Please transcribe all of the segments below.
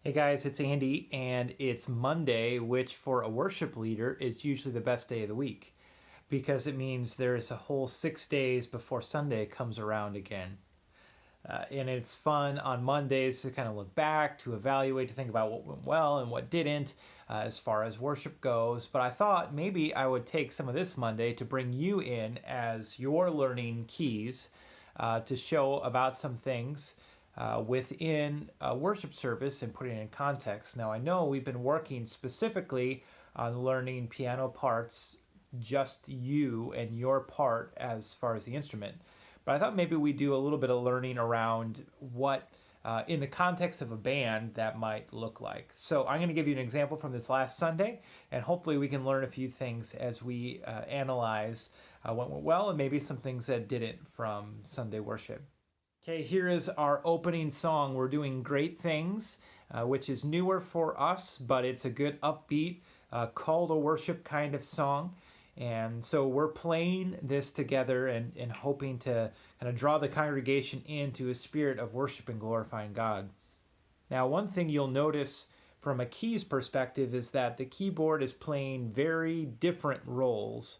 Hey guys, it's Andy, and it's Monday, which for a worship leader is usually the best day of the week because it means there's a whole 6 days before Sunday comes around again. And it's fun on Mondays to kind of look back, to evaluate, to think about what went well and what didn't as far as worship goes. But I thought maybe I would take some of this Monday to bring you in as your learning keys to show about some things within a worship service and putting it in context. Now, I know we've been working specifically on learning piano parts, just you and your part as far as the instrument. But I thought maybe we do a little bit of learning around what, in the context of a band, that might look like. So I'm going to give you an example from this last Sunday, and hopefully we can learn a few things as we analyze what went well and maybe some things that didn't from Sunday worship. Okay, here is our opening song. We're doing Great Things, which is newer for us, but it's a good upbeat, call to worship kind of song. And so we're playing this together and hoping to kind of draw the congregation into a spirit of worship and glorifying God. Now, one thing you'll notice from a keys perspective is that the keyboard is playing very different roles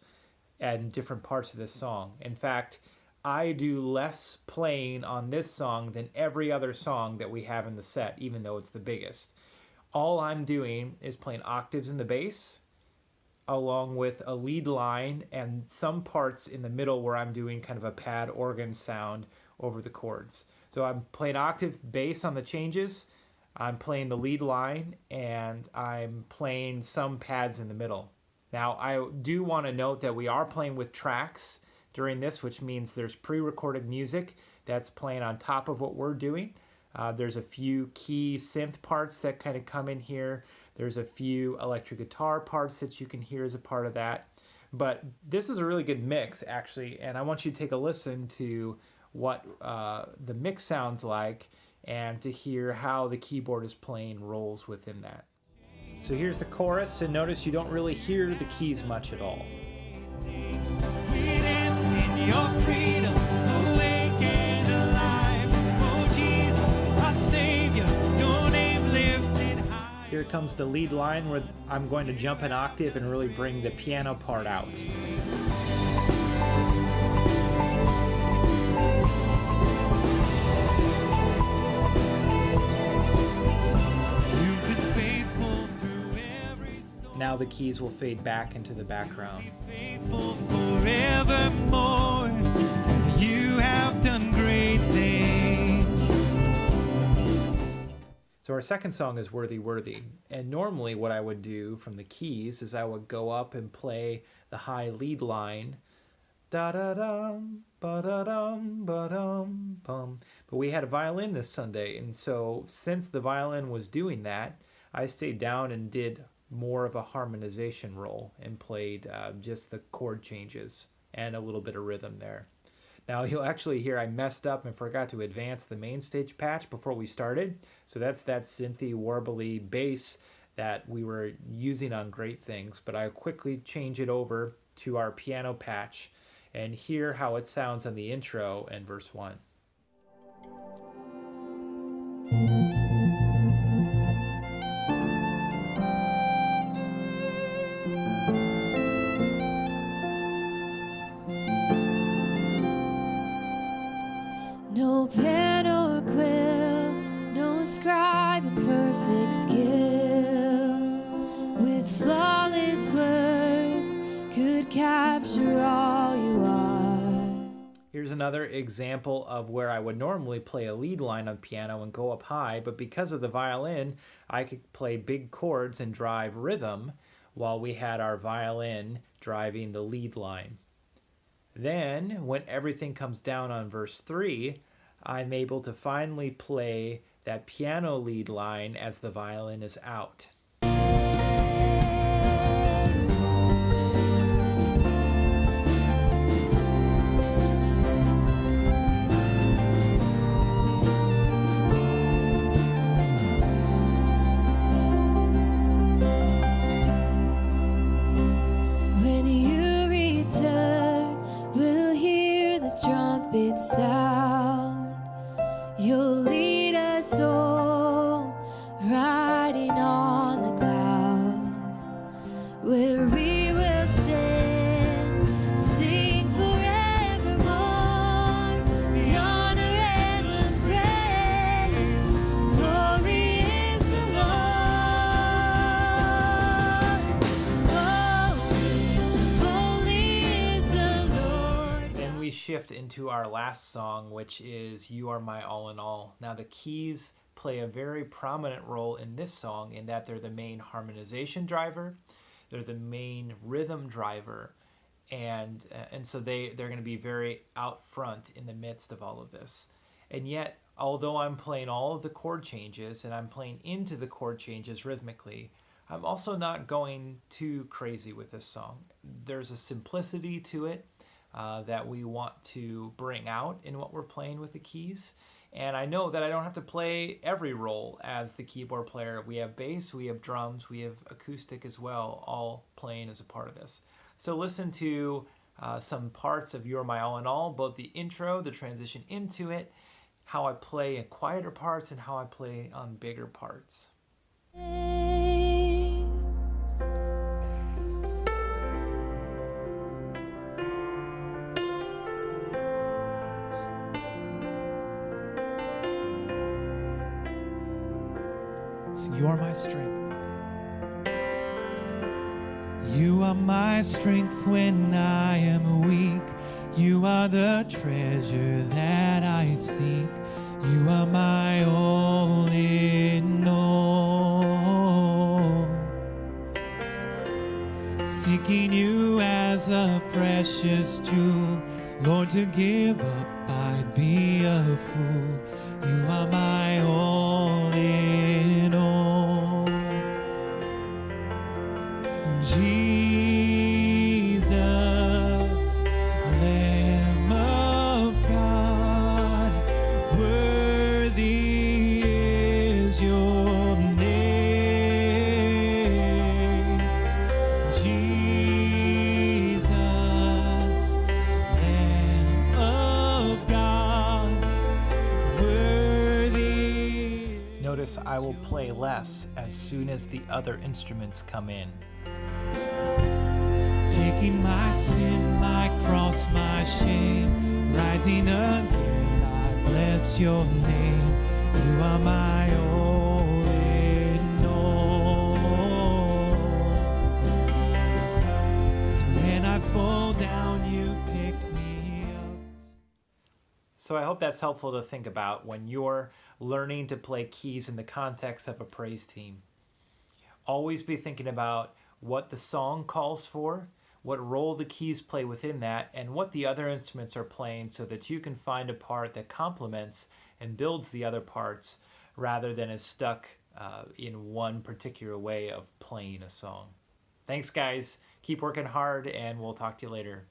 in different parts of this song. In fact, I do less playing on this song than every other song that we have in the set, even though it's the biggest. All I'm doing is playing octaves in the bass, along with a lead line and some parts in the middle where I'm doing kind of a pad organ sound over the chords. So I'm playing octave bass on the changes, I'm playing the lead line, and I'm playing some pads in the middle. Now, I do want to note that we are playing with tracks during this, which means there's pre-recorded music that's playing on top of what we're doing. There's a few key synth parts that kind of come in here. There's a few electric guitar parts that you can hear as a part of that. But this is a really good mix, actually, and I want you to take a listen to what the mix sounds like and to hear how the keyboard is playing roles within that. So here's the chorus, and notice you don't really hear the keys much at all. Your freedom, awake and alive. Oh Jesus, our Savior, your name lifted high. Here comes the lead line where I'm going to jump an octave and really bring the piano part out. You've been faithful through every storm. Now the keys will fade back into the background. Faithful forevermore. You have done great things. So our second song is Worthy, Worthy. And normally what I would do from the keys is I would go up and play the high lead line. Da-da-dum, ba-da-dum, ba-dum, bum. But we had a violin this Sunday, and so since the violin was doing that, I stayed down and did more of a harmonization role and played just the chord changes and a little bit of rhythm there. Now you'll actually hear I messed up and forgot to advance the main stage patch before we started. So that's that synthy, warbly bass that we were using on Great Things, but I quickly change it over to our piano patch and hear how it sounds on the intro and verse 1. No pen or quill, no scribe in perfect skill, with flawless words could capture all you are. Here's another example of where I would normally play a lead line on piano and go up high, but because of the violin, I could play big chords and drive rhythm while we had our violin driving the lead line. Then, when everything comes down on verse 3, I'm able to finally play that piano lead line as the violin is out. When you return, we'll hear the trumpet sound. You'll lead us home, right? shift into our last song, which is You Are My All in All. Now, the keys play a very prominent role in this song in that they're the main harmonization driver, they're the main rhythm driver, and so they're going to be very out front in the midst of all of this. And yet, although I'm playing all of the chord changes and I'm playing into the chord changes rhythmically, I'm also not going too crazy with this song. There's a simplicity to it that we want to bring out in what we're playing with the keys. And I know that I don't have to play every role as the keyboard player. We have bass, we have drums, we have acoustic as well, all playing as a part of this. So listen to some parts of You're My All in All, both the intro, the transition into it, how I play in quieter parts, and how I play on bigger parts. So you're my strength. You are my strength when I am weak. You are the treasure that I seek. You are my all in all. Seeking you as a precious jewel. Lord, to give up, I'd be a fool. You are my all in all. Jesus, Lamb of God, worthy is your name. Jesus, Lamb of God, worthy. Notice I will play less as soon as the other instruments come in. Taking my sin, my cross, my shame, rising again, I bless your name. You are my all in all. When I fall down, you pick me up. So I hope that's helpful to think about when you're learning to play keys in the context of a praise team. Always be thinking about what the song calls for, what role the keys play within that, and what the other instruments are playing so that you can find a part that complements and builds the other parts rather than is stuck in one particular way of playing a song. Thanks, guys. Keep working hard, and we'll talk to you later.